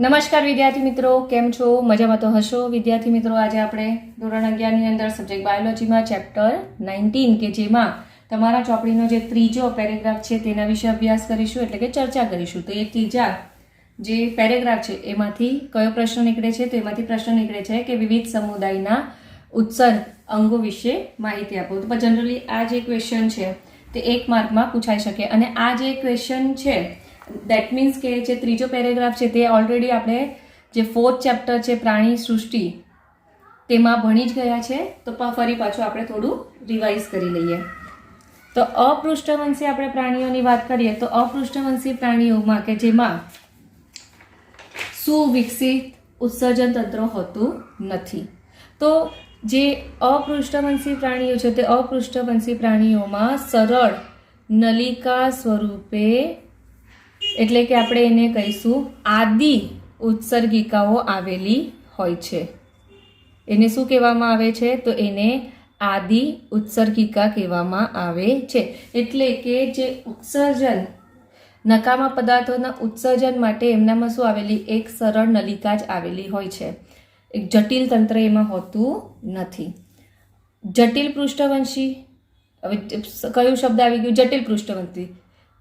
નમસ્કાર વિદ્યાર્થી મિત્રો, કેમ છો? મજામાં તો હશો વિદ્યાર્થી મિત્રો. આજે આપણે ધોરણ 11 ની અંદર સબ્જેક્ટ બાયોલોજીમાં ચેપ્ટર 19 કે જેમાં તમારા ચોપડીનો જે ત્રીજો પેરેગ્રાફ છે તેના વિશે અભ્યાસ કરીશું, એટલે કે ચર્ચા કરીશું. તો એ ત્રીજા જે પેરેગ્રાફ છે એમાંથી કયો પ્રશ્ન નીકળે છે? તો એમાંથી પ્રશ્ન નીકળે છે કે વિવિધ સમુદાયના ઉત્સર્ગ અંગો વિશે માહિતી આપો. તો જનરલી આ જે ક્વેશ્ચન છે તે 1 માર્કમાં પૂછાઈ શકે. અને આ જે ક્વેશ્ચન છે દેટ મીન્સ કે જે ત્રીજો પેરેગ્રાફ છે તે ઓલરેડી આપણે જે 4th ચેપ્ટર છે પ્રાણી સૃષ્ટિ તેમાં ભણી જ ગયા છે. તો ફરી પાછું આપણે થોડું રિવાઇઝ કરી લઈએ. તો અપૃષ્ઠવંશી આપણે પ્રાણીઓની વાત કરીએ તો અપૃષ્ઠવંશી પ્રાણીઓમાં કે જેમાં સુવિકસિત ઉત્સર્જન તંત્ર હોતું નથી. તો જે અપૃષ્ઠવંશી પ્રાણીઓ છે તે અપૃષ્ઠવંશી પ્રાણીઓમાં સરળ નલિકા સ્વરૂપે, એટલે કે આપણે એને કહીશું આદિ ઉત્સર્ગિકાઓ આવેલી હોય છે. એને શું કહેવામાં આવે છે? તો એને આદિ ઉત્સર્ગિકા કહેવામાં આવે છે. એટલે કે જે ઉત્સર્જન, નકામા પદાર્થોના ઉત્સર્જન માટે એમનામાં શું આવેલી? એક સરળ નલિકા જ આવેલી હોય છે. એક જટિલ તંત્ર એમાં હોતું નથી. જટિલ પૃષ્ઠવંશી, હવે કયું શબ્દ આવી ગયું? જટિલ પૃષ્ઠવંશી.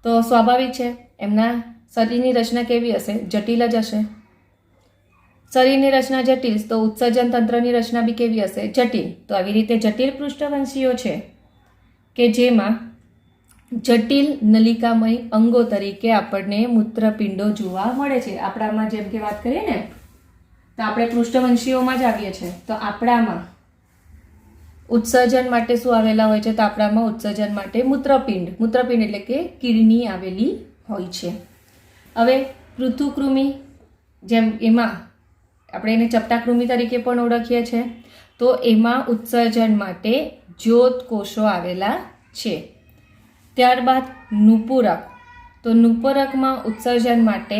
તો સ્વાભાવિક છે એમના શરીરની રચના કેવી હશે? જટિલ જ હશે. શરીરની રચના જટિલ તો ઉત્સર્જન તંત્રની રચના બી કેવી હશે? જટિલ. તો આવી રીતે જટિલ પૃષ્ઠવંશીઓ છે કે જેમાં જટિલ નલિકામય અંગો તરીકે આપણને મૂત્રપિંડો જોવા મળે છે. આપણામાં જેમ કે વાત કરીએ ને તો આપણે પૃષ્ઠવંશીઓમાં જ આવીએ છીએ. તો આપણામાં ઉત્સર્જન માટે શું આવેલા હોય છે? તો આપણામાં ઉત્સર્જન માટે મૂત્રપિંડ એટલે કે કિડની આવેલી હોય છે. હવે પૃથુકૃમિ, જેમ એમાં આપણે એને ચપટાકૃમિ તરીકે પણ ઓળખીએ છીએ. તો એમાં ઉત્સર્જન માટે જ્યોત કોષો આવેલા છે. ત્યારબાદ નુપુરક. તો નુપુરકમાં ઉત્સર્જન માટે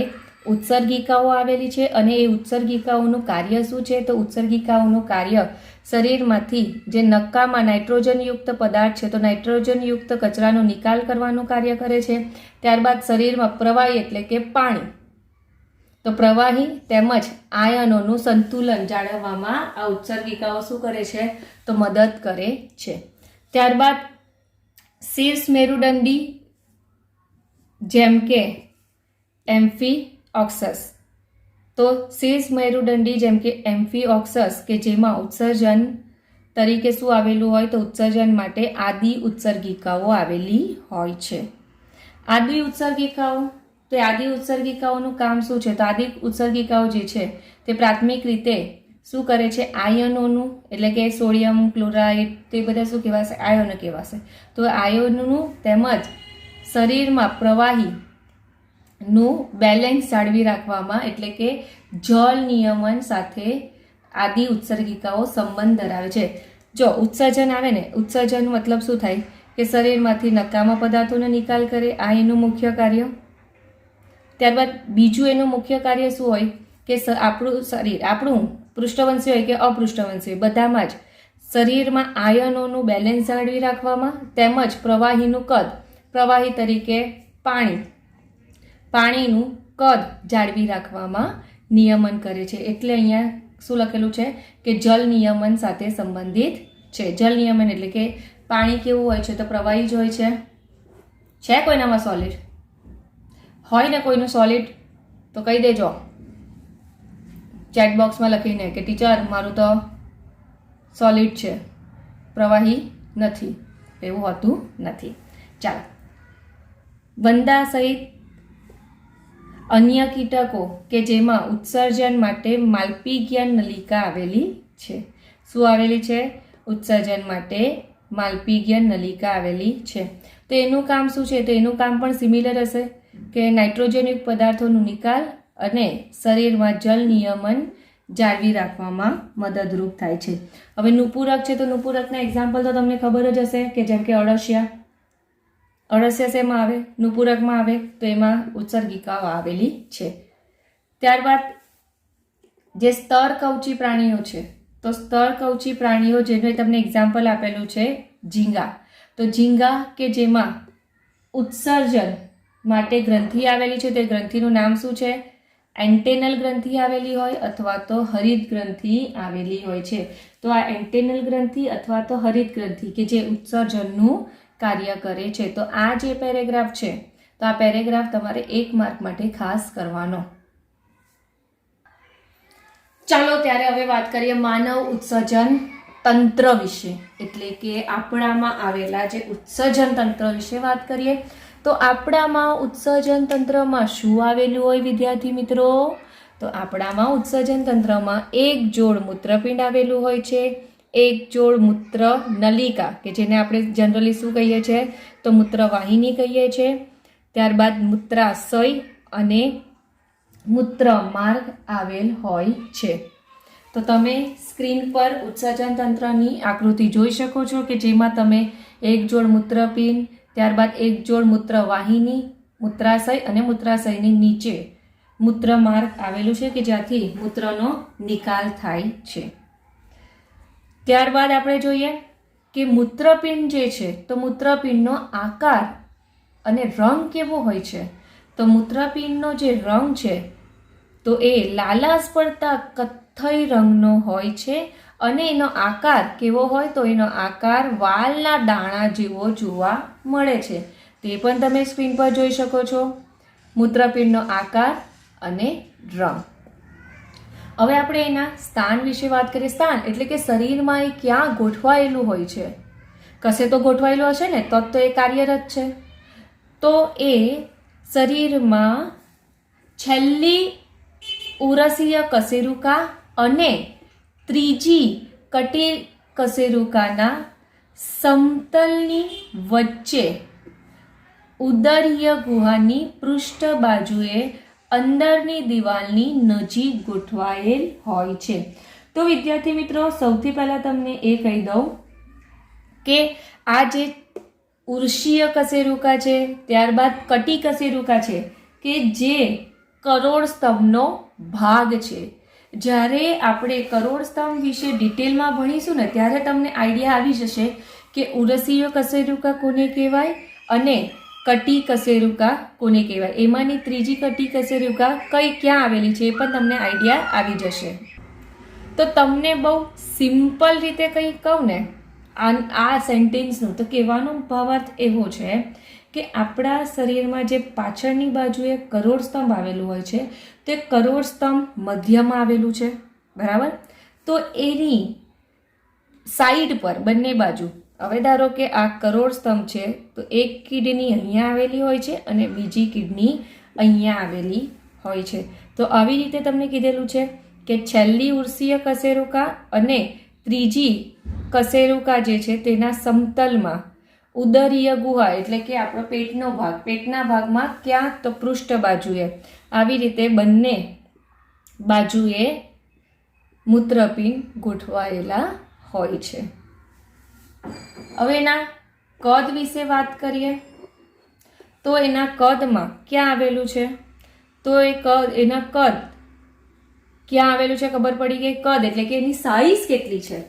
ઉત્સર્ગિકાઓ આવેલી છે. અને એ ઉત્સર્ગિકાઓનું કાર્ય શું છે? તો ઉત્સર્ગિકાઓનું કાર્ય શરીરમાંથી જે નકામા નાઇટ્રોજનયુક્ત પદાર્થ છે તો નાઇટ્રોજનયુક્ત કચરાનો નિકાલ કરવાનું કાર્ય કરે છે. ત્યારબાદ શરીરમાં પ્રવાહી એટલે કે પાણી, તો પ્રવાહી તેમજ આયનોનું સંતુલન જાળવવામાં આ ઉત્સર્ગિકાઓ શું કરે છે? તો મદદ કરે છે. ત્યારબાદ શીર્ષ મેરુદંડી જેમ કે એમ્ફીઓક્સસ. તો શીર્ષ મેરુદંડી જેમ કે એમ્ફીઓક્સસ કે જેમાં ઉત્સર્જન તરીકે શું આવેલું હોય? તો ઉત્સર્જન માટે આદિ ઉત્સર્ગિકાઓ આવેલી હોય છે. આદિ ઉત્સર્ગિકાઓ, તો આદિ ઉત્સર્ગિકાઓનું કામ શું છે? તો આદિ ઉત્સર્ગિકાઓ જે છે તે પ્રાથમિક રીતે શું કરે છે? આયનોનું, એટલે કે સોડિયમ ક્લોરાઇડ તે બધા શું કહેવાશે? આયનો કહેવાશે. તો આયનોનું તેમજ શરીરમાં પ્રવાહીનું બેલેન્સ જાળવી રાખવામાં, એટલે કે જળ નિયમન સાથે આદિ ઉત્સર્ગિકાઓ સંબંધ ધરાવે છે. જો ઉત્સર્જન આવે ને, ઉત્સર્જન મતલબ શું થાય? કે શરીરમાંથી નકામા પદાર્થોનો નિકાલ કરે, આ એનું મુખ્ય કાર્ય. ત્યારબાદ બીજું એનું મુખ્ય કાર્ય શું હોય? કે આપણું શરીર, આપણું પૃષ્ઠવંશી હોય કે અપૃષ્ઠવંશી હોય, બધામાં જ શરીરમાં આયનોનું બેલેન્સ જાળવી રાખવામાં તેમજ પ્રવાહીનું કદ, પ્રવાહી તરીકે પાણીનું કદ જાળવી રાખવામાં નિયમન કરે છે. એટલે અહીંયા શું લખેલું છે? કે જલ નિયમન સાથે સંબંધિત છે. જલ નિયમન એટલે કે પાણી કેવું હોય છે? તો પ્રવાહી જ હોય છે. છે કોઈનામાં સોલિડ? હોય ને કોઈનું સોલિડ? તો કહી દેજો ચેટ બોક્સમાં લખીને કે ટીચર મારું તો સોલિડ છે, પ્રવાહી નથી. એવું હોતું નથી. ચાલો, વંદા સહિત અન્ય કીટકો કે જેમાં ઉત્સર્જન માટે માલ્પીગિયન નલિકા આવેલી છે. શું આવેલી છે? ઉત્સર્જન માટે માલ્પીગિયન નલિકા આવેલી છે. તો એનું કામ શું છે? તો એનું કામ પણ સિમિલર હશે કે નાઇટ્રોજનયુક્ત પદાર્થોનું નિકાલ અને શરીરમાં જલ નિયમન જાળવી રાખવામાં મદદરૂપ થાય છે. હવે નુપુરક છે તો નુપુરકના એક્ઝામ્પલ તો તમને ખબર જ હશે કે જેમ કે અળસિયા. અળસિયા શેમાં આવે? નુપુરકમાં આવે. તો એમાં ઉત્સર્ગિકાઓ આવેલી છે. ત્યારબાદ જે સ્તરકવચી પ્રાણીઓ છે, તો સ્તરકવચી પ્રાણીઓ જેનું તમને એક્ઝામ્પલ આપેલું છે ઝીંગા. તો ઝીંગા કે જેમાં ઉત્સર્જન માટે ગ્રંથિ આવેલી છે, તે ગ્રંથિનું નામ શું છે? એન્ટેનલ ગ્રંથિ આવેલી હોય અથવા તો હરિત ગ્રંથિ આવેલી હોય છે. તો આ એન્ટેનલ ગ્રંથિ અથવા તો હરિત ગ્રંથિ કે જે ઉત્સર્જનનું કાર્ય કરે છે. તો આ જે પેરેગ્રાફ છે તો આ પેરેગ્રાફ તમારે 1 માર્ક માટે ખાસ કરવાનો. ચાલો ત્યારે હવે વાત કરીએ માનવ ઉત્સર્જન તંત્ર વિશે, એટલે કે આપણામાં આવેલા જે ઉત્સર્જન તંત્ર વિશે વાત કરીએ. તો આપણામાં ઉત્સર્જન તંત્રમાં શું આવેલું હોય વિદ્યાર્થી મિત્રો? તો આપણામાં ઉત્સર્જન તંત્રમાં એક જોડ મૂત્રપિંડ આવેલું હોય છે, એક જોડ મૂત્ર નલિકા કે જેને આપણે જનરલી શું કહીએ છીએ તો મૂત્રવાહિની કહીએ છીએ, ત્યારબાદ મૂત્રાશય અને મૂત્ર માર્ગ આવેલ હોય છે. તો તમે સ્ક્રીન પર ઉત્સર્જન તંત્રની આકૃતિ જોઈ શકો છો કે જેમાં તમે એક જોડ મૂત્રપિંડ, ત્યારબાદ એક જોડ મૂત્રવાહિની, મૂત્રાશય અને મૂત્રાશયની નીચે મૂત્ર માર્ગ આવેલું છે કે જ્યાંથી મૂત્રનો નિકાલ થાય છે. ત્યારબાદ આપણે જોઈએ કે મૂત્રપિંડ જે છે તો મૂત્રપિંડનો આકાર અને રંગ કેવો હોય છે? તો મૂત્રપિંડનો જે રંગ છે તો એ લાલાશ પડતા કથ્થઈ રંગનો હોય છે અને એનો આકાર કેવો હોય? તો એનો આકાર વાલના દાણા જેવો જોવા મળે છે. તે પણ તમે સ્ક્રીન પર જોઈ શકો છો, મૂત્રપિંડનો આકાર અને રંગ. હવે આપણે એના સ્થાન વિશે વાત કરીએ. સ્થાન એટલે કે શરીરમાં એ ક્યાં ગોઠવાયેલું હોય છે? કશે તો ગોઠવાયેલું હશે ને, તો એ કાર્યરત છે. તો એ શરીરમાં છેલ્લી ઉરસીય કશેરુકા અને ત્રીજી કટી કશેરુકાના સમતલની વચ્ચે ઉદરીય ગુહાની પૃષ્ઠ બાજુએ અંદરની દિવાલની નજીક ગોઠવાયેલ હોય છે. તો વિદ્યાર્થી મિત્રો સૌથી પહેલા તમને એ કહી દઉં કે આ જે ઉર્ષીય કશેરુકા છે, ત્યારબાદ કટી કશેરુકા છે કે જે કરોડ સ્તંભનો ભાગ છે. જ્યારે આપણે કરોડ સ્તંભ વિશે ડિટેલમાં ભણીશું ને ત્યારે તમને આઈડિયા આવી જશે કે ઉરસીય કશેરુકા કોને કહેવાય અને કટી કશેરુકા કોને કહેવાય. એમાંની ત્રીજી કટી કશેરુકા ક્યાં આવેલી છે એ પણ તમને આઈડિયા આવી જશે. તો તમને બહુ સિમ્પલ રીતે કંઈ કહું ને આ સેન્ટેન્સનું, તો કહેવાનો ભાવાર્થ એવો છે કે આપણા શરીરમાં જે પાછળની બાજુએ કરોડ સ્તંભ આવેલું હોય છે તે કરોડ સ્તંભ મધ્યમાં આવેલું છે, બરાબર. તો એની સાઈડ પર બંને બાજુ, હવે ધારો કે આ કરોડ સ્તંભ છે તો એક કિડની અહીંયા આવેલી હોય છે અને બીજી કિડની અહીંયા આવેલી હોય છે. તો આવી રીતે તમને કીધેલું છે કે છેલ્લી ઉર્ષીય કશેરુકા અને ત્રીજી કશેરુકા જે છે તેના સમતલમાં ઉદરીય ગુહા એટલે કે આપણો પેટનો ભાગ, પેટના ભાગમાં ક્યાં તો પૃષ્ઠ બાજુએ આવી રીતે બંને બાજુએ મૂત્રપિંડ ગોઠવાયેલા હોય છે. હવે એના કદ વિશે વાત કરીએ. તો એના કદમાં ક્યાં આવેલું છે? તો એના કદ ક્યાં આવેલું છે ખબર પડી ગઈ. કદ એટલે કે એની સાઈઝ કેટલી છે?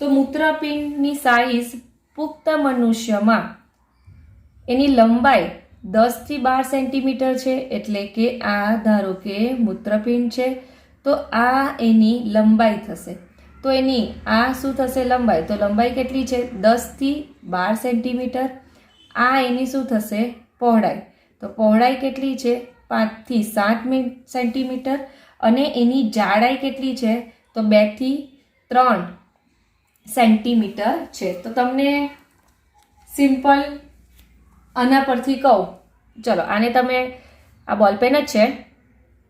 તો મૂત્રપિંડની સાઈઝ પુખ્ત મનુષ્યમાં એની લંબાઈ 10 થી 12 સેન્ટીમીટર છે. એટલે કે આ ધારો કે મૂત્રપિંડ છે તો આ એની લંબાઈ થશે. તો એની આ શું થશે? લંબાઈ. તો લંબાઈ કેટલી છે? 10 થી 12 સેન્ટીમીટર. આ એની શું થશે? પહોળાઈ. તો પહોળાઈ કેટલી છે? 5 થી 7 સેન્ટીમીટર. અને એની જાડાઈ કેટલી છે? તો 2 થી 3 સેન્ટીમીટર છે. તો તમને સિમ્પલ આના પરથી કહું, ચલો આને તમે આ બોલપેન જ છે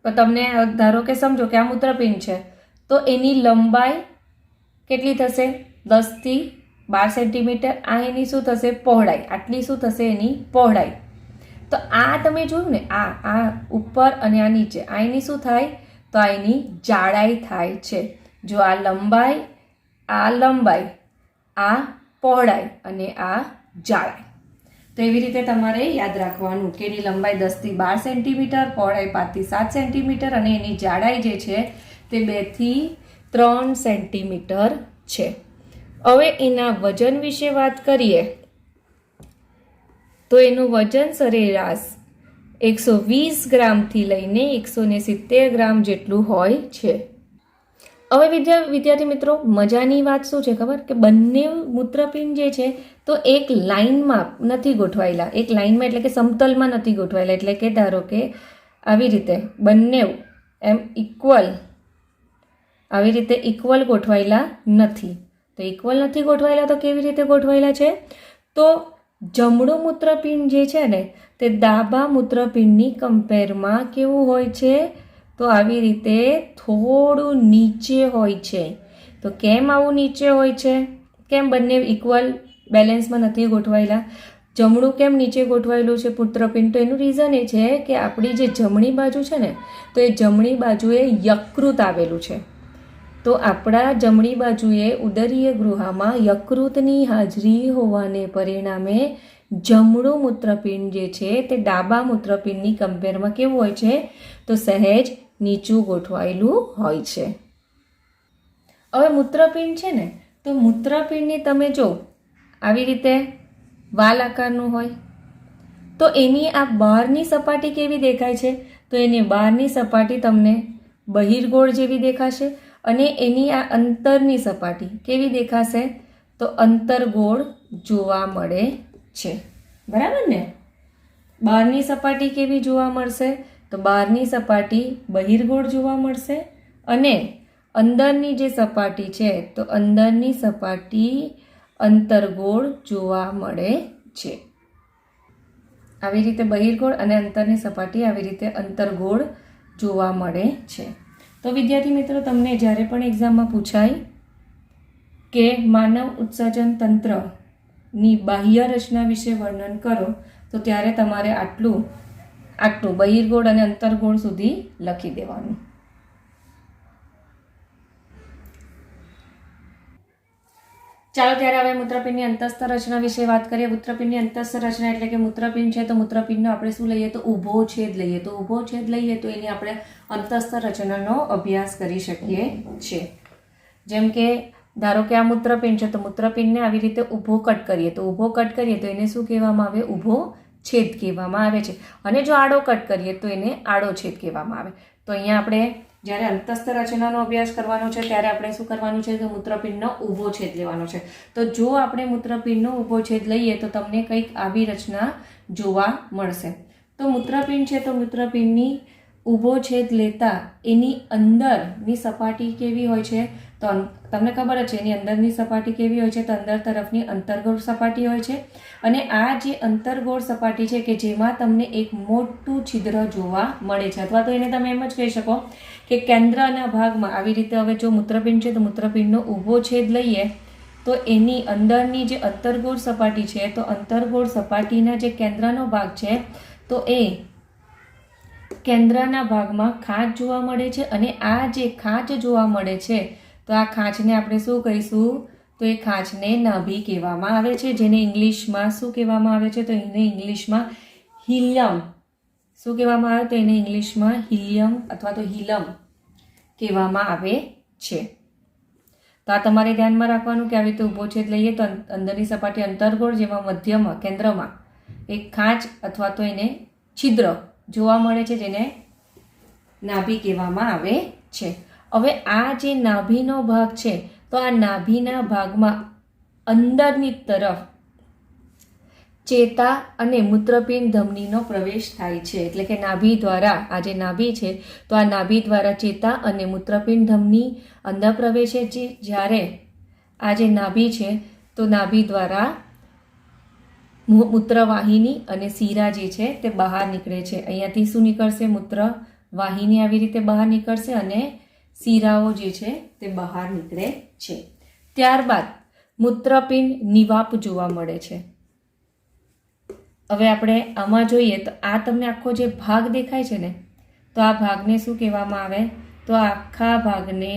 તો તમને ધારો કે સમજો કે આ મૂત્રપિંડ છે તો એની લંબાઈ કેટલી થશે? 10 થી 12 સેન્ટીમીટર. આ એની શું થશે? પહોળાઈ. આટલી શું થશે? એની પહોળાઈ. તો આ તમે જોયું ને, આ ઉપર અને આ નીચે, આ એની શું થાય? તો આ એની જાડાઈ થાય છે. જો આ લંબાઈ, આ પહોળાઈ અને આ જાડાઈ. તો એવી રીતે તમારે યાદ રાખવાનું કે એની લંબાઈ 10 થી 12 સેન્ટીમીટર, પહોળાઈ 5 થી 7 સેન્ટીમીટર અને એની જાડાઈ જે છે તે 2 થી 3 સેન્ટીમીટર છે. હવે એના વજન વિશે વાત કરીએ તો એનું વજન સરેરાશ 120 ગ્રામથી લઈને 170 ગ્રામ જેટલું હોય છે. હવે વિદ્યાર્થી મિત્રો, મજાની વાત શું છે ખબર? કે બંને મૂત્રપિંડ જે છે તો એક લાઇનમાં નથી ગોઠવાયેલા. એક લાઇનમાં એટલે કે સમતલમાં નથી ગોઠવાયેલા. એટલે કે ધારો કે આવી રીતે બંને એમ ઇક્વલ, આવી રીતે ઇક્વલ ગોઠવાયેલા નથી. તો ઇક્વલ નથી ગોઠવાયેલા તો કેવી રીતે ગોઠવાયેલા છે? તો જમણું મૂત્રપિંડ જે છે ને તે ડાબા મૂત્રપિંડની કમ્પેરમાં કેવું હોય છે? તો આવી રીતે થોડું નીચે હોય છે. તો કેમ આવું નીચે હોય છે? કેમ બંને ઇક્વલ બેલેન્સમાં નથી ગોઠવાયેલા? જમણું કેમ નીચે ગોઠવાયેલું છે મૂત્રપિંડ? તો એનું રીઝન એ છે કે આપણી જે જમણી બાજુ છે ને તો એ જમણી બાજુએ યકૃત આવેલું છે. તો આપણા જમણી બાજુએ ઉદરીય ગૃહમાં યકૃતની હાજરી હોવાને પરિણામે જમણું મૂત્રપિંડ જે છે તે ડાબા મૂત્રપિંડની કમ્પેરમાં કેવું હોય છે? તો સહેજ નીચું ગોઠવાયેલું હોય છે. હવે મૂત્રપિંડ છે ને તો મૂત્રપિંડની તમે જો આવી રીતે વાલ આકારનું હોય તો એની આ બહારની સપાટી કેવી દેખાય છે? તો એની બહારની સપાટી તમને બહિર્ગોળ જેવી દેખાશે અને એની આ અંતરની સપાટી કેવી દેખાશે? તો અંતર્ગોળ જોવા મળે છે. બરાબર ને? બહારની સપાટી કેવી જોવા મળશે? તો બહારની સપાટી બહિર્ગોળ જોવા મળશે અને અંદરની જે સપાટી છે તો અંદરની સપાટી અંતર્ગોળ જોવા મળે છે. આવી રીતે બહિર્ગોળ અને અંતરની સપાટી આવી રીતે અંતર્ગોળ જોવા મળે છે. તો વિદ્યાર્થી મિત્રો, તમને જ્યારે પણ એક્ઝામમાં પૂછાય કે માનવ ઉત્સર્જન તંત્રની બાહ્ય રચના વિશે વર્ણન કરો તો ત્યારે તમારે આટલું બહિર્ગોળ અને અંતર્ગોળ સુધી લખી દેવાનું. ચાલો ત્યારે હવે મૂત્રપિંડની અંતસ્થ રચના વિશે વાત કરીએ. મૂત્રપિંડની અંતસ્થ રચના એટલે કે મૂત્રપિંડ છે તો મૂત્રપિંડનો આપણે શું લઈએ? તો ઊભો છેદ લઈએ. તો ઊભો છેદ લઈએ તો એની આપણે અંતસ્થ રચનાનો અભ્યાસ કરી શકીએ છીએ. જેમ કે ધારો કે આ મૂત્રપિંડ છે તો મૂત્રપિંડને આવી રીતે ઊભો કટ કરીએ તો ઊભો કટ કરીએ તો એને શું કહેવામાં આવે? ઊભો છેદ કહેવામાં આવે છે. અને જો આડો કટ કરીએ તો એને આડો છેદ કહેવામાં આવે. તો અહીંયા આપણે જ્યારે અંતસ્થ રચનાનો અભ્યાસ કરવાનો છે ત્યારે આપણે શું કરવાનું છે? તો મૂત્રપિંડનો ઊભો છેદ લેવાનો છે. તો જો આપણે મૂત્રપિંડનો ઊભો છેદ લઈએ તો તમને કંઈક આવી રચના જોવા મળશે. તો મૂત્રપિંડ છે તો મૂત્રપિંડની ઊભો છેદ લેતા એની અંદરની સપાટી કેવી હોય છે? તો તમને ખબર જ છે એની અંદરની સપાટી કેવી હોય છે? તો અંદર તરફની અંતર્ગોળ સપાટી હોય છે. અને આ જે અંતર્ગોળ સપાટી છે કે જેમાં તમને એક મોટું છિદ્ર જોવા મળે છે, અથવા તો એને તમે એમ જ કહી શકો કે કેન્દ્રના ભાગમાં આવી રીતે હવે જો મૂત્રપિંડ છે તો મૂત્રપિંડનો ઊભો છેદ લઈએ તો એની અંદરની જે અંતર્ગોળ સપાટી છે તો અંતર્ગોળ સપાટીના જે કેન્દ્રનો ભાગ છે તો એ કેન્દ્રના ભાગમાં ખાંચ જોવા મળે છે. અને આ જે ખાંચ જોવા મળે છે તો આ ખાંચને આપણે શું કહીશું? તો એ ખાંચને નાભી કહેવામાં આવે છે, જેને ઇંગ્લિશમાં શું કહેવામાં આવે છે? તો એને ઇંગ્લિશમાં હિલિયમ શું કહેવામાં આવે? તો એને ઇંગ્લિશમાં હિલિયમ અથવા તો હિલમ કહેવામાં આવે છે. તો આ તમારે ધ્યાનમાં રાખવાનું કે આવી રીતે ઊભો છેદ લઈએ તો અંદરની સપાટી અંતર્ગોળ જેમાં મધ્યમાં કેન્દ્રમાં એક ખાંચ અથવા તો એને છિદ્ર જોવા મળે છે, જેને નાભી કહેવામાં આવે છે. હવે આ જે નાભીનો ભાગ છે તો આ નાભીના ભાગમાં અંદરની તરફ ચેતા અને મૂત્રપિંડ ધમનીનો પ્રવેશ થાય છે. એટલે કે નાભી દ્વારા આ જે નાભી છે તો આ નાભી દ્વારા ચેતા અને મૂત્રપિંડ ધમની અંદર પ્રવેશે છે. જ્યારે આ જે નાભી છે તો નાભી દ્વારા મૂત્રવાહિની અને શીરા જે છે તે બહાર નીકળે છે. અહીંયાથી શું નીકળશે? મૂત્રવાહિની આવી રીતે બહાર નીકળશે અને શીરાઓ જે છે તે બહાર નીકળે છે. ત્યારબાદ મૂત્રપિંડ નિવાપ જોવા મળે છે. હવે આપણે આમાં જોઈએ તો આ તમને આખો જે ભાગ દેખાય છે ને તો આ ભાગને શું કહેવામાં આવે? તો આખા ભાગને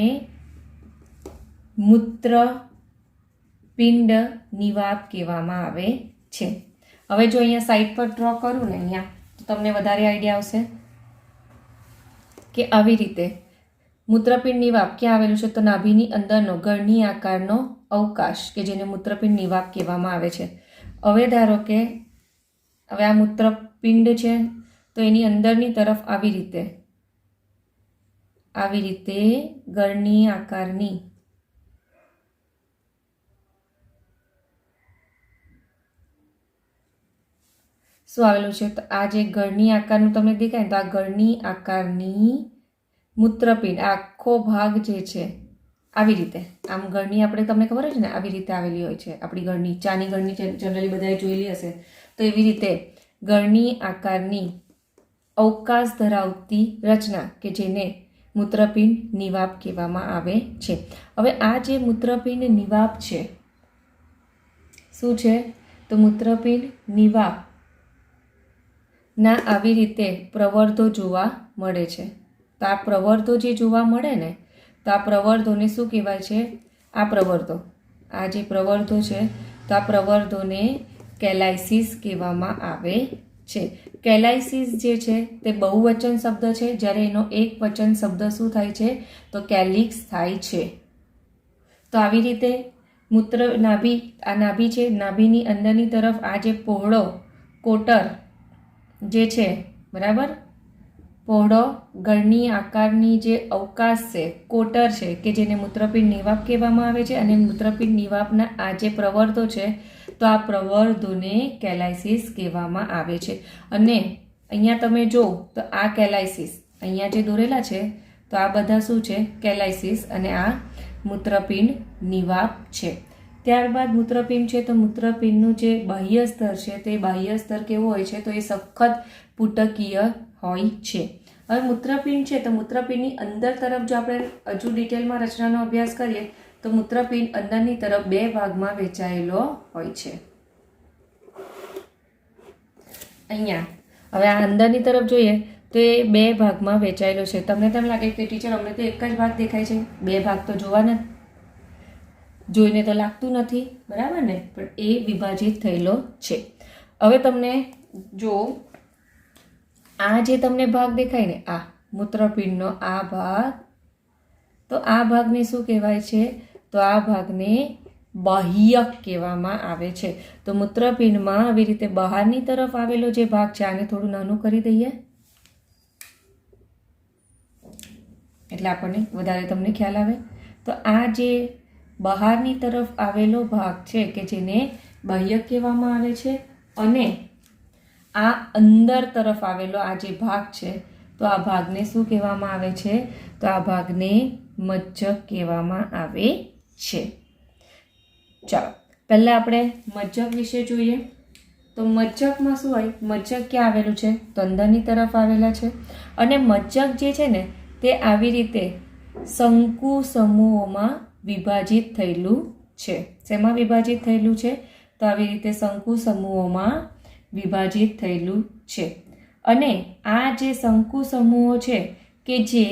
મૂત્રપિંડ નિવાપ કહેવામાં આવે છે. હવે જો અહીંયા સાઈડ પર ડ્રો કરું ને અહીંયા તો તમને વધારે આઈડિયા આવશે કે આવી રીતે મૂત્રપિંડ નિવાપ ક્યાં આવેલું છે? તો નાભીની અંદરનો ગળણી આકારનો અવકાશ કે જેને મૂત્રપિંડ નિવાપ કહેવામાં આવે છે. હવે ધારો કે હવે આ મૂત્રપિંડ છે તો એની અંદરની તરફ આવી રીતે ગળણી આકારની શું આવેલું છે? તો આ જે ગળણી આકારનું તમને દેખાય તો આ ગળણી આકારની મૂત્રપિંડ આખો ભાગ જે છે આવી રીતે આમ ગળણી આપણે તમને ખબર છે ને આવી રીતે આવેલી હોય છે. આપણી ગળણી ચાની ગળણી જનરલી બધાએ જોયેલી હશે. તો એવી રીતે ગળણી આકારની અવકાશ ધરાવતી રચના કે જેને મૂત્રપિંડ નિવાપ કહેવામાં આવે છે. હવે આ જે મૂત્રપિંડ નિવાપ છે શું છે? તો મૂત્રપિંડ નિવાપ ના આવી રીતે પ્રવર્ધો જોવા મળે છે. તો આ પ્રવર્ધો જે જોવા મળે ને તો આ પ્રવર્ધોને શું કહેવાય છે? આ પ્રવર્ધો આ જે પ્રવર્ધો છે તો આ પ્રવર્ધોને કેલાઇસિસ કહેવામાં આવે છે. કેલાઇસિસ જે છે તે બહુવચન શબ્દ છે, જ્યારે એનો એક વચન શબ્દ શું થાય છે? તો કેલિક્સ થાય છે. તો આવી રીતે મૂત્ર નાભી આ નાભી છે, નાભીની અંદરની તરફ આ જે પહોળો કોટર જે છે બરાબર, પહોળો ગળણી આકારની જે અવકાશ છે કોટર છે કે જેને મૂત્રપિંડ નિવાપ કહેવામાં આવે છે. અને મૂત્રપિંડ નિવાપના આ જે પ્રવર્ધો છે તો આ પ્રવર્ધોને કેલાઇસિસ કહેવામાં આવે છે. અને અહીંયા તમે જો તો આ કેલાઇસિસ અહીંયા જે દોરેલા છે તો આ બધા શું છે? કેલાઇસિસ. અને આ મૂત્રપિંડ નિવાપ છે. ત્યારબાદ મૂત્રપિંડ છે તો મૂત્રપિંડનું જે બાહ્ય સ્તર છે તે બાહ્ય સ્તર કેવો હોય છે? તો એ સખત પુટકીય હોય છે. હવે મૂત્રપિંડ છે તો મૂત્રપિંડની અંદર તરફ જો આપણે હજુ ડિટેલમાં રચનાનો અભ્યાસ કરીએ તો મૂત્રપિંડ અંદરની તરફ બે ભાગમાં વહેંચાયેલો હોય છે. અહીંયા હવે આ અંદરની તરફ જોઈએ તો એ બે ભાગમાં વહેંચાયેલો છે. તમને તેમ લાગે કે ટીચર અમને તો એક જ ભાગ દેખાય છે, બે ભાગ તો જોવાના જોઈને તો લાગતું નથી, બરાબર ને? પણ એ વિભાજિત થયેલો છે. હવે તમને જો આ જે તમને ભાગ દેખાય ને આ મૂત્રપિંડનો આ ભાગ, તો આ ભાગને શું કહેવાય છે? તો આ ભાગને બાહ્યક કહેવામાં આવે છે. તો મૂત્રપિંડમાં આવી રીતે બહારની તરફ આવેલો જે ભાગ છે આને થોડું નાનું કરી દઈએ એટલે આપણને વધારે તમને ખ્યાલ આવે. તો આ જે બહારની તરફ આવેલો ભાગ છે કે જેને બાહ્યક કહેવામાં આવે છે, અને આ અંદર તરફ આવેલો આ જે ભાગ છે તો આ ભાગને શું કહેવામાં આવે છે? તો આ ભાગને મજ્જક કહેવામાં આવે છે. ચાલો પહેલાં આપણે મજ્જક વિશે જોઈએ. તો મજ્જકમાં શું હોય? મજ્જક ક્યાં આવેલું છે? તો અંદરની તરફ આવેલા છે. અને મજ્જક જે છે ને તે આવી રીતે શંકુ સમૂહોમાં વિભાજિત થયેલું છે. શેમાં વિભાજિત થયેલું છે? તો આવી રીતે શંકુ સમૂહોમાં વિભાજિત થયેલું છે. અને આ જે શંકુ સમૂહો છે કે જે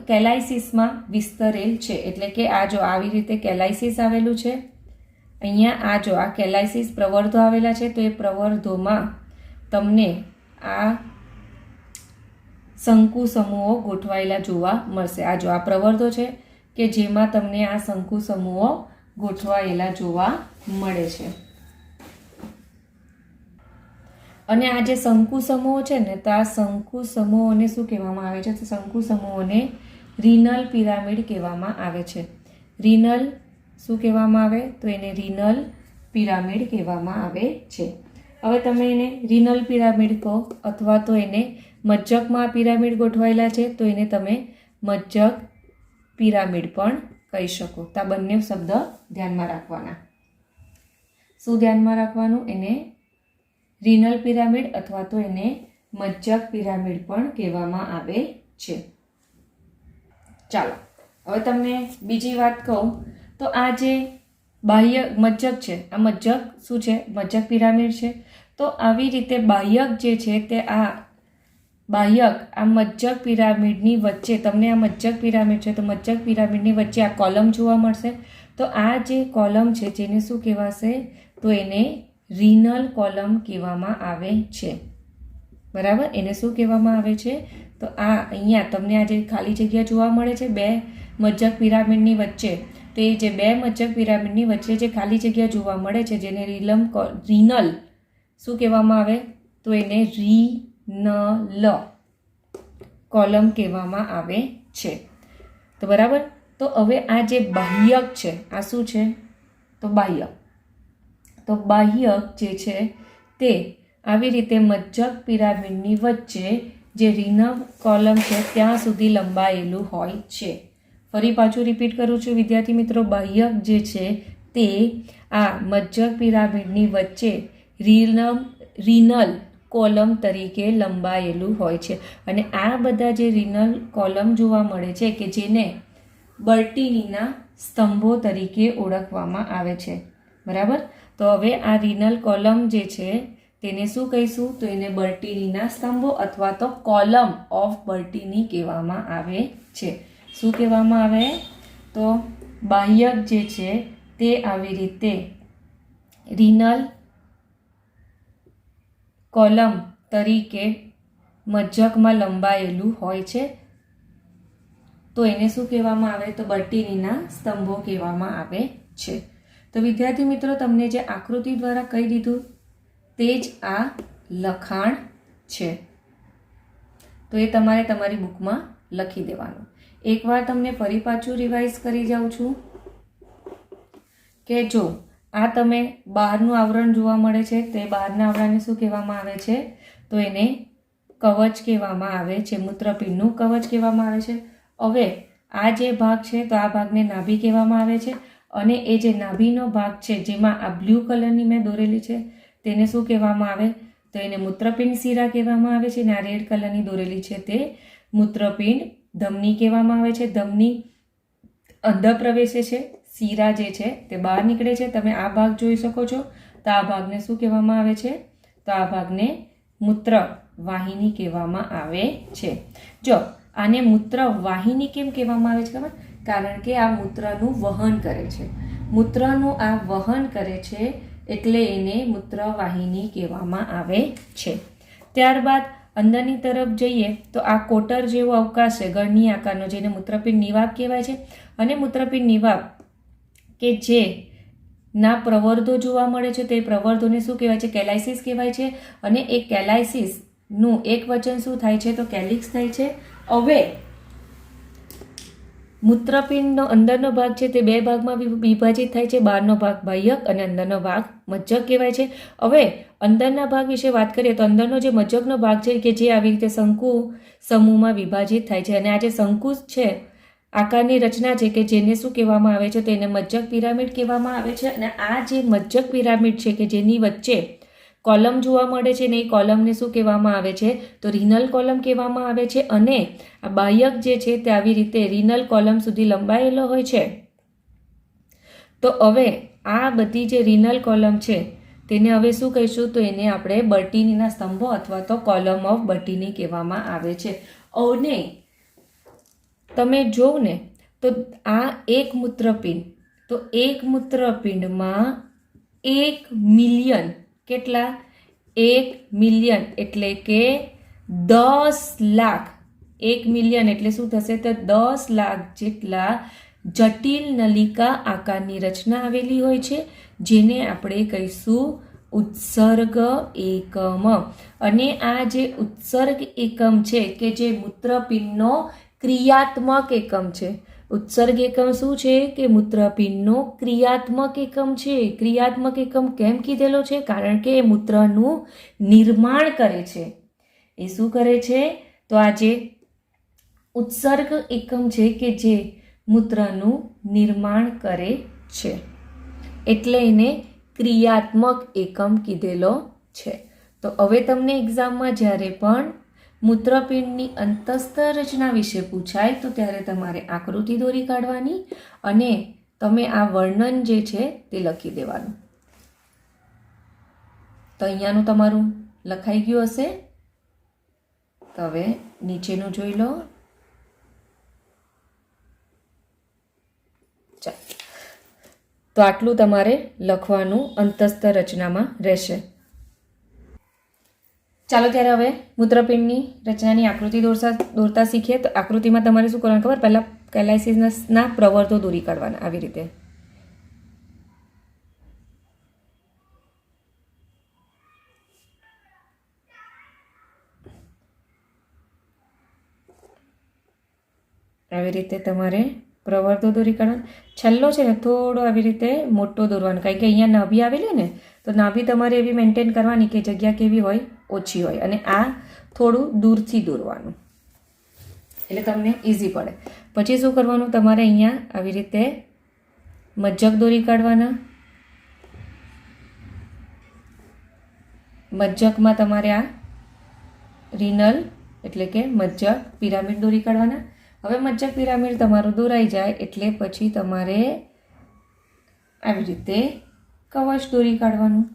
કેલાઇસિસમાં વિસ્તરેલ છે, એટલે કે આ જો આવી રીતે કેલાઇસિસ આવેલું છે, અહીંયા આ જો આ કેલાઇસિસ પ્રવર્ધો આવેલા છે તો એ પ્રવર્ધોમાં તમને આ શંકુ સમૂહો ગોઠવાયેલા જોવા મળશે. આ જો આ પ્રવર્ધો છે કે જેમાં તમને આ શંકુ સમૂહો ગોઠવાયેલા જોવા મળે છે. અને આ જે શંકુ સમૂહો છે ને તો આ શંકુ સમૂહોને શું કહેવામાં આવે છે? તો શંકુ સમૂહોને રીનલ પિરામિડ કહેવામાં આવે છે. રીનલ શું કહેવામાં આવે? તો એને રીનલ પિરામિડ કહેવામાં આવે છે. હવે તમે એને રીનલ પિરામિડ કહો અથવા તો એને મજ્જકમાં પિરામિડ ગોઠવાયેલા છે તો એને તમે મજ્જક પિરામિડ પણ કહી શકો. તો આ બંને શબ્દ ધ્યાનમાં રાખવાના. શું ધ્યાનમાં રાખવાનું? એને રીનલ પિરામિડ અથવા તો એને મજ્જક પિરામિડ પણ કહેવામાં આવે છે. ચાલો હવે તમને બીજી વાત કહું તો આ જે બાહ્ય મજ્જક છે, આ મજ્જક શું છે? મજ્જક પિરામિડ છે. તો આવી રીતે બાહ્યક જે છે તે આ બાહ્યક આ મજ્જક પિરામિડની વચ્ચે તમને આ મજ્જક પિરામિડ છે તો મજ્જક પિરામિડની વચ્ચે આ કોલમ જોવા મળશે. તો આ જે કોલમ છે જેને શું કહેવાશે? તો એને રીનલ કોલમ કહેવામાં આવે છે. બરાબર, એને શું કહેવામાં આવે છે? તો આ અહીંયા તમને આ જે ખાલી જગ્યા જોવા મળે છે બે મજ્જક પિરામિડની વચ્ચે, તો એ જે બે મજ્જક પિરામિડની વચ્ચે જે ખાલી જગ્યા જોવા મળે છે જેને રીનલ શું કહેવામાં આવે? તો એને રીનલ કોલમ કહેવામાં આવે છે. તો બરાબર. તો હવે આ જે બાહ્યક છે, આ શું છે? તો બાહ્યક. તો બાહ્યક જે છે તે આવી રીતે મજ્જક પિરામિડની વચ્ચે જે રીનલ કોલમ છે ત્યાં સુધી લંબાયેલું હોય છે. ફરી પાછું રિપીટ કરું છું વિદ્યાર્થી મિત્રો, બાહ્યક જે છે તે આ મજ્જક પિરામિડની વચ્ચે રીનલ કોલમ તરીકે લંબાયેલું હોય છે. અને આ બધા જે રીનલ કોલમ જોવા મળે છે કે જેને બર્ટીનીના સ્તંભો તરીકે ઓળખવામાં આવે છે. બરાબર. તો હવે આ રીનલ કોલમ જે છે તેને શું કહીશું? તો એને બર્ટીનીના સ્તંભો અથવા તો કોલમ ઓફ બર્ટીની કહેવામાં આવે છે. શું કહેવામાં આવે? તો બાહ્યક જે છે તે આવી રીતે રીનલ કોલમ તરીકે મજ્જકમાં લંબાયેલું હોય છે. તો એને શું કહેવામાં આવે? તો બર્ટીનીના સ્તંભો કહેવામાં આવે છે. તો વિદ્યાર્થી મિત્રો, તમને જે આકૃતિ દ્વારા કહી દીધું તે જ આ લખાણ છે. તો એ તમારે તમારી બુકમાં લખી દેવાનું. એકવાર તમને ફરી પાછું રિવાઇઝ કરી જાઉં છું કે જો આ તમે બહારનું આવરણ જોવા મળે છે, તે બહારના આવરણને શું કહેવામાં આવે છે? તો એને કવચ કહેવામાં આવે છે. મૂત્રપિંડનું કવચ કહેવામાં આવે છે. હવે આ જે ભાગ છે તો આ ભાગને નાભી કહેવામાં આવે છે. અને એ જે નાભીનો ભાગ છે જેમાં આ બ્લુ કલરની મેં દોરેલી છે તેને શું કહેવામાં આવે? તો એને મૂત્રપિંડ શિરા કહેવામાં આવે છે. અને આ રેડ કલરની દોરેલી છે તે મૂત્રપિંડ ધમની કહેવામાં આવે છે. ધમની અંદર પ્રવેશે છે, શિરા જે છે તે બહાર નીકળે છે. તમે આ ભાગ જોઈ શકો છો. તો આ ભાગને શું કહેવામાં આવે છે? તો આ ભાગને મૂત્ર વાહિની કહેવામાં આવે છે. જો આને મૂત્ર વાહિની કેમ કહેવામાં આવે છે ખબર? કારણ કે આ મૂત્રનું વહન કરે છે. મૂત્રનું આ વહન કરે છે એટલે એને મૂત્રવાહિની કહેવામાં આવે છે. ત્યારબાદ અંદરની તરફ જઈએ તો આ કોટર જેવો અવકાશ છે ગળની આકારનો, જેને મૂત્રપિંડ નિવાબ કહેવાય છે. અને મૂત્રપિંડ નિવાબ કે જે ના પ્રવર્ધો જોવા મળે છે તે પ્રવર્ધોને શું કહેવાય છે? કેલાઇસિસ કહેવાય છે. અને એ કેલાઇસિસનું એક વચન શું થાય છે? તો કેલિક્સ થાય છે. હવે મૂત્રપિંડનો અંદરનો ભાગ છે તે બે ભાગમાં વિભાજિત થાય છે. બહારનો ભાગ બાહ્યક અને અંદરનો ભાગ મજ્જક કહેવાય છે. હવે અંદરના ભાગ વિશે વાત કરીએ તો અંદરનો જે મજ્જકનો ભાગ છે કે જે આવી રીતે શંકુ સમૂહમાં વિભાજિત થાય છે. અને આ જે શંકુ છે આકારની રચના છે કે જેને શું કહેવામાં આવે છે? તો એને મજ્જક પિરામિડ કહેવામાં આવે છે. અને આ જે મજ્જક પિરામિડ છે કે જેની વચ્ચે કોલમ જોવા મળે છે ને એ કોલમને શું કહેવામાં આવે છે? તો રીનલ કોલમ કહેવામાં આવે છે. અને આ બાહ્યક જે છે તે આવી રીતે રીનલ કોલમ સુધી લંબાયેલો હોય છે. તો હવે આ બધી જે રીનલ કોલમ છે તેને હવે શું કહીશું? તો એને આપણે બર્ટીનીના સ્તંભો અથવા તો કોલમ ઓફ બર્ટીની કહેવામાં આવે છે. અને તમે જોવ ને તો આ એક મૂત્રપિંડ, તો એક મૂત્રપિંડમાં 1 મિલિયન, કેટલા? 1 મિલિયન એટલે કે 10 લાખ. 1 મિલિયન એટલે શું થશે? તો 10 લાખ જેટલા જટિલ નલિકા આકારની રચના આવેલી હોય છે, જેને આપણે કહીશું ઉત્સર્ગ એકમ. અને આ જે ઉત્સર્ગ એકમ છે કે જે મૂત્રપિંડનો ક્રિયાત્મક એકમ છે. ઉત્સર્ગ એકમ શું છે? કે મૂત્રપિંડનો ક્રિયાત્મક એકમ છે. ક્રિયાત્મક એકમ કેમ કીધેલો છે? કારણ કે એ મૂત્રનું નિર્માણ કરે છે. એ શું કરે છે? તો આ જે ઉત્સર્ગ એકમ છે કે જે મૂત્રનું નિર્માણ કરે છે એટલે એને ક્રિયાત્મક એકમ કીધેલો છે. તો હવે તમને એક્ઝામમાં જ્યારે પણ મૂત્રપિંડની અંતસ્થ રચના વિશે પૂછાય તો ત્યારે તમારે આકૃતિ દોરી કાઢવાની અને તમે આ વર્ણન જે છે તે લખી દેવાનું. તો અહીંયાનું તમારું લખાઈ ગયું હશે. તો હવે નીચેનું જોઈ લો. તો આટલું તમારે લખવાનું અંતસ્થ રચનામાં રહેશે. ચાલો ત્યારે હવે મૂત્રપિંડની રચનાની આકૃતિ દોરતા શીખીએ. તો આકૃતિમાં તમારે શું કરવાનું ખબર? પહેલાં કેલાઇસિસના પ્રવર્ધો દોરી કાઢવાના આવી રીતે. આવી રીતે તમારે પ્રવર્તો દોરી કાઢવાનો. છેલ્લો છે ને થોડો આવી રીતે મોટો દોરવાનો, કારણ કે અહીંયા નાભી આવેલી ને, તો નાભી તમારે એવી મેન્ટેન કરવાની કે જગ્યા કેવી હોય, ઓછી હોય, અને આ થોડું દૂરથી દોરવાનું એટલે તમને ઇઝી પડે. પછી શું કરવાનું, તમારે અહીંયા આવી રીતે મજ્જક દોરી કાઢવાના. મજ્જકમાં તમારે આ રિનલ એટલે કે મજ્જક પિરામિડ દોરી કાઢવાના. હવે મજ્જક પિરામિડ તમારું દોરાઈ જાય એટલે પછી તમારે આવી રીતે કવચ દોરી કાઢવાનું.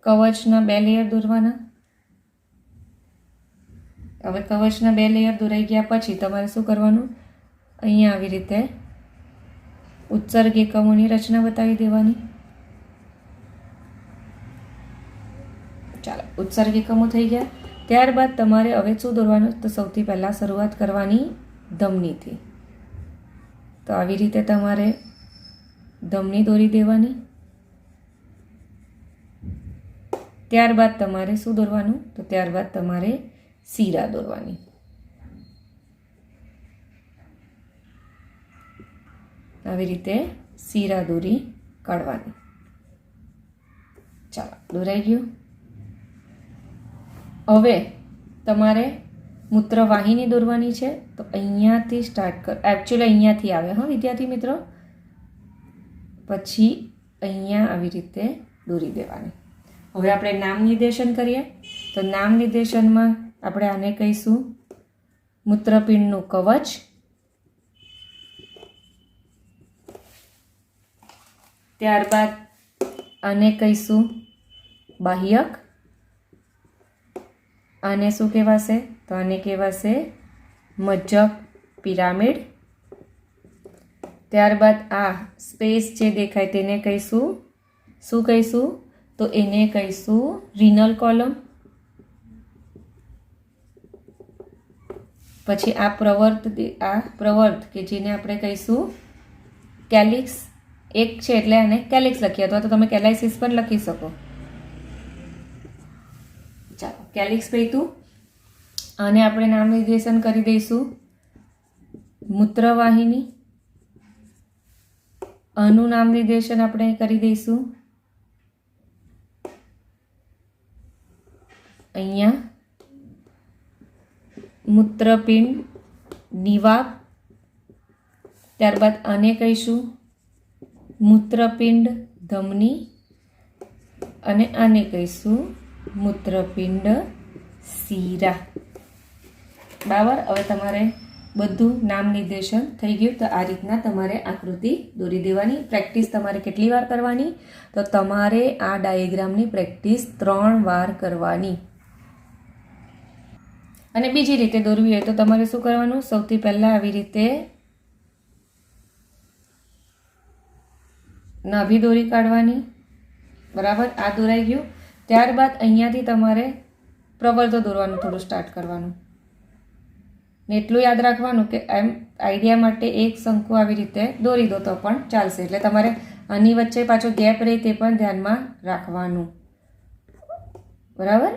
કવચના 2 લેયર દોરવાના. હવે કવચના 2 લેયર દોરાઈ ગયા પછી તમારે શું કરવાનું, અહીંયા આવી રીતે ઉત્સર્ગ એકમોની રચના બતાવી દેવાની. ચાલો, ઉત્સર્ગ એકમો થઈ ગયા. ત્યારબાદ તમારે હવે શું દોરવાનું, તો સૌથી પહેલાં શરૂઆત કરવાની ધમનીથી. તો આવી રીતે તમારે ધમની દોરી દેવાની. ત્યારબાદ તમારે શું દોરવાનું, તો ત્યારબાદ તમારે શીરા દોરવાની. આવી રીતે શીરા દોરી કાઢવાની. ચાલો, દોરાઈ ગયું. હવે તમારે મૂત્રવાહિની દોરવાની છે. તો અહીંયાથી સ્ટાર્ટ કર, એકચ્યુઅલી અહીંયાથી આવે હા વિદ્યાર્થી મિત્રો, પછી અહીંયા આવી રીતે દોરી દેવાની. હવે આપણે નામ નિર્દેશન કરીએ. તો નામ નિર્દેશનમાં આપણે આને કહીશું મૂત્રપિંડનું કવચ. ત્યારબાદ આને કહીશું બાહ્યક. આને શું કહેવાશે, તો આને કહેવાશે મજ્જક પિરામિડ. ત્યારબાદ આ સ્પેસ જે દેખાય તેને કહીશું, શું કહીશું, તો એને કહીશું રિનલ કોલમ. પછી આ પ્રવર્ત કે જેને આપણે કહીશું કેલિક્સ. એક છે એટલે આને કેલિક્સ લખીએ, અથવા તો તમે કેલાઇસિસ પણ લખી શકો. ચાલો, કેલિક્સ પૈતું. આને આપણે નામ નિર્દેશન કરી દઈશું મૂત્રવાહિની. આનું નામ નિર્દેશન આપણે કરી દઈશું અહીંયા મૂત્રપિંડ નિવાક. ત્યારબાદ આને કહીશું મૂત્રપિંડ ધમની, અને આને કહીશું મૂત્રપિંડ શીરા. બરાબર. હવે તમારે બધું નામ નિર્દેશન થઈ ગયું. તો આ રીતના તમારે આકૃતિ દોરી દેવાની. પ્રેક્ટિસ તમારે કેટલી વાર કરવાની, તો તમારે આ ડાયાગ્રામની પ્રેક્ટિસ 3 વાર કરવાની. અને બીજી રીતે દોરવી હોય તો તમારે શું કરવાનું, સૌથી પહેલાં આવી રીતે નાભી દોરી કાઢવાની. બરાબર, આ દોરાઈ ગયું. ત્યારબાદ અહીંયાથી તમારે પ્રવર્તો દોરવાનું થોડું સ્ટાર્ટ કરવાનું. ને એટલું યાદ રાખવાનું કે એમ આઈડિયા માટે એક શંકુ આવી રીતે દોરી દો તો પણ ચાલશે. એટલે તમારે આની વચ્ચે પાછો ગેપ રહે તે પણ ધ્યાનમાં રાખવાનું. બરાબર,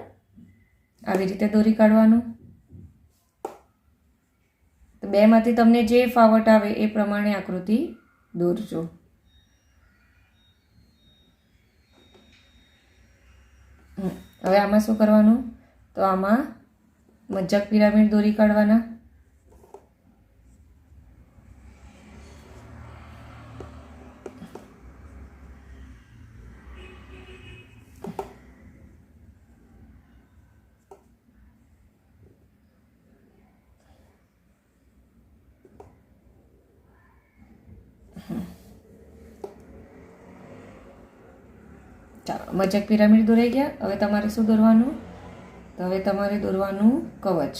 આવી રીતે દોરી કાઢવાનું. તો 2 માંથી તમને જે ફાવટ આવે એ પ્રમાણે આકૃતિ દોરજો. હવે આમાં શું કરવાનું, તો આમાં મજ્જક પિરામિડ દોરી કાઢવાના. ચાલો, મજ્જક પિરામિડ દોરાઈ ગયા. હવે તમારે શું દોરવાનું, તો હવે તમારે દોરવાનું કવચ.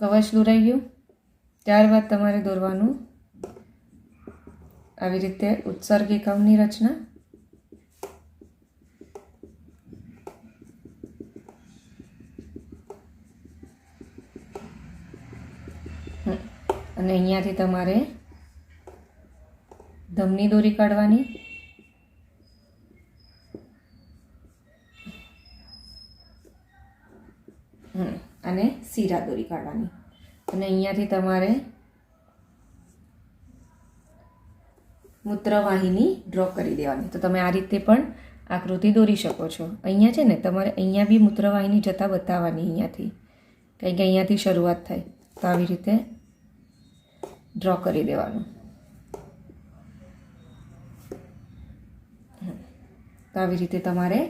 કવચ દોરાઈ ગયું. ત્યારબાદ તમારે દોરવાનું આવી રીતે ઉત્સર્ગ એકમની રચના. અને અહીંયાથી તમારે ધમની દોરી કાઢવાની. અને શીરા દોરી કાઢવાની. અને અહીંયાથી તમારે મૂત્રવાહિની ડ્રો કરી દેવાની. તો તમે આ રીતે પણ આકૃતિ દોરી શકો છો. અહીંયા છે ને તમારે અહીંયા બી મૂત્રવાહિની જતાં બતાવવાની અહીંયાથી, કારણ કે અહીંયાથી શરૂઆત થાય. તો આવી રીતે ડ્રો કરી દેવાનું. તો આવી રીતે તમારે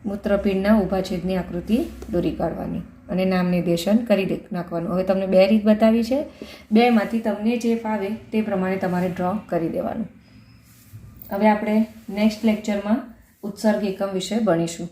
મૂત્રપિંડના ઊભા છેદની આકૃતિ દોરી કાઢવાની અને નામ નિર્દેશન કરી નાખવાનું. હવે તમને 2 રીત બતાવી છે, 2માંથી તમને જે ફાવે તે પ્રમાણે તમારે ડ્રો કરી દેવાનું. હવે આપણે નેક્સ્ટ લેક્ચરમાં ઉત્સર્ગ એકમ વિશે ભણીશું.